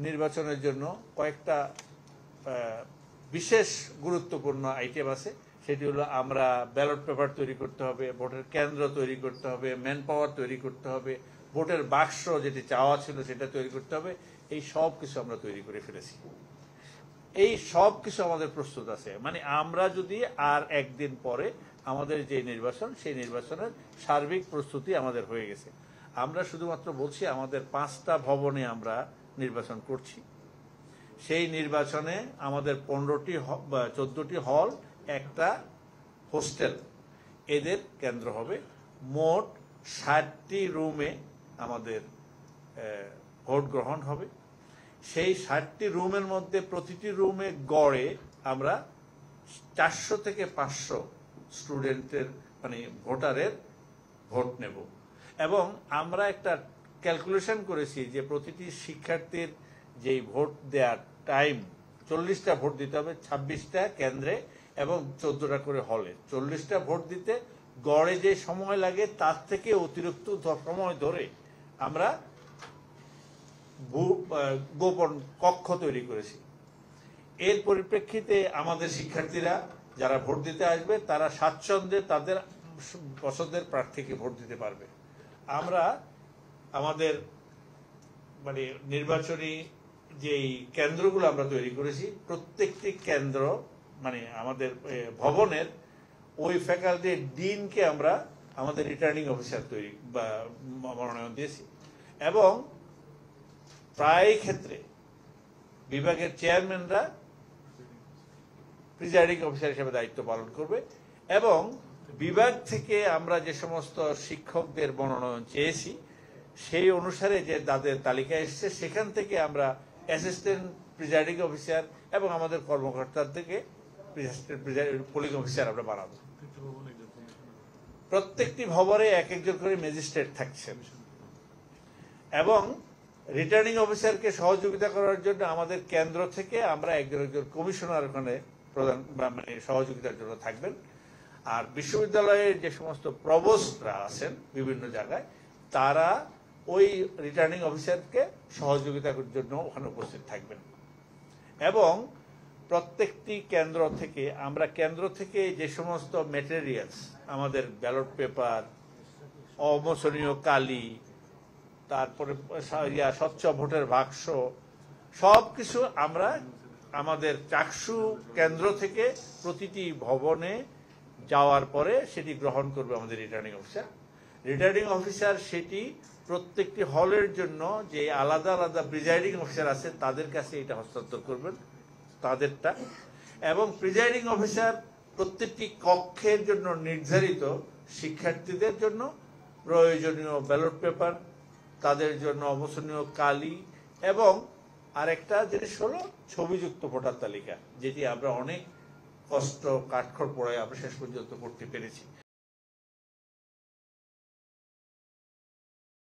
নির্বাচনের জন্য কয়েকটা বিশেষ গুরুত্বপূর্ণ আইটেম আছে। সেটি হলো আমরা ব্যালট পেপার তৈরি করতে হবে, ভোটের কেন্দ্র তৈরি করতে হবে, ম্যান পাওয়ার তৈরি করতে হবে, ভোটের বাক্স যেটি চাওয়া ছিল সেটা তৈরি করতে হবে। এই সব কিছু আমরা তৈরি করে ফেলেছি। এই সব কিছু আমাদের প্রস্তুত আছে। মানে আমরা যদি আর একদিন পরে আমাদের যে নির্বাচন, সেই নির্বাচনের সার্বিক প্রস্তুতি আমাদের হয়ে গেছে। আমরা শুধুমাত্র বলছি আমাদের 5টা ভবনে আমরা নির্বাচন করছি। সেই নির্বাচনে আমাদের 15টি বা 14টি হল, একটা হোস্টেল এদের কেন্দ্র হবে। মোট 60টি রুমে আমাদের ভোট গ্রহণ হবে। সেই 60টি রুমের মধ্যে প্রতিটি রুমে গড়ে আমরা 400 থেকে 500 স্টুডেন্টের মানে ভোটারের ভোট নেব। এবং আমরা একটা ক্যালকুলেশন করেছি যে প্রতিটি শিক্ষার্থীর যেই ভোট দেওয়ার টাইম, 40টা ভোট দিতে হবে 26টা কেন্দ্রে এবং 14টা করে হলে। 40টা ভোট দিতে গড়ে যে সময় লাগে তার থেকে অতিরিক্ত সময় ধরে আমরা গোপন কক্ষ তৈরি করেছি। এর পরিপ্রেক্ষিতে আমাদের শিক্ষার্থীরা যারা ভোট দিতে আসবে তারা স্বাচ্ছন্দ্যে তাদের পছন্দের প্রার্থীকে ভোট দিতে পারবে। আমরা আমাদের মানে নির্বাচনী যেই কেন্দ্রগুলো আমরা তৈরি করেছি, প্রত্যেকটি কেন্দ্র মানে আমাদের ভবনের ওই ফ্যাকাল্টির ডিনকে আমরা আমাদের রিটার্নিং অফিসার তৈরি বা মনোনয়ন দিয়েছি। এবং প্রায় ক্ষেত্রে বিভাগের চেয়ারম্যানরা প্রিজাইডিং অফিসার হিসেবে দায়িত্ব পালন করবে। এবং বিভাগ থেকে আমরা যে সমস্ত শিক্ষকদের মনোনয়ন চেয়েছি সেই অনুসারে যে তাদের তালিকা এসছে সেখান থেকে আমরা অ্যাসিস্ট্যান্ট প্রিজাইডিং অফিসার এবং আমাদের কর্মকর্তার থেকে পোলিং অফিসার আমরা বানাবো। প্রত্যেকটি ভবনে এক একজন করে ম্যাজিস্ট্রেট থাকছেন। এবং রিটার্নিং অফিসারকে সহযোগিতা করার জন্য আমাদের কেন্দ্র থেকে আমরা একজন কমিশনার ওখানে প্রধান মানে সহযোগিতার জন্য থাকবেন। আর বিশ্ববিদ্যালয়ের যে সমস্ত প্রভোস্টরা আছেন বিভিন্ন জায়গায় তারা ওই রিটার্নিং অফিসারকে সহযোগিতার জন্য ওখানে উপস্থিত থাকবেন। এবং প্রত্যেকটি কেন্দ্র থেকে আমরা কেন্দ্র থেকে যে সমস্ত ম্যাটেরিয়ালস, আমাদের ব্যালট পেপার, অমোচনীয় কালি, তারপরে স্বচ্ছ ভোটের বাক্স, সব কিছু আমরা আমাদের চাকসু কেন্দ্র থেকে প্রতিটি ভবনে যাওয়ার পরে সেটি গ্রহণ করবে আমাদের রিটার্নিং অফিসার। রিটার্নিং অফিসার সেটি প্রত্যেকটি হলের জন্য যে আলাদা আলাদা প্রিজাইডিং অফিসার আছে তাদের কাছে এটা হস্তান্তর করবেন তাদেরটা। এবং প্রিজাইডিং অফিসার প্রত্যেকটি কক্ষের জন্য নির্ধারিত শিক্ষার্থীদের জন্য প্রয়োজনীয় ব্যালট পেপার, তাদের জন্য অবসনীয় কালি এবং আরেকটা জিনিস হলো ছবিযুক্ত ভোটার তালিকা, যেটি আমরা অনেক কষ্ট কাঠখড় পড়ে আমরা শেষ পর্যন্ত করতে পেরেছি।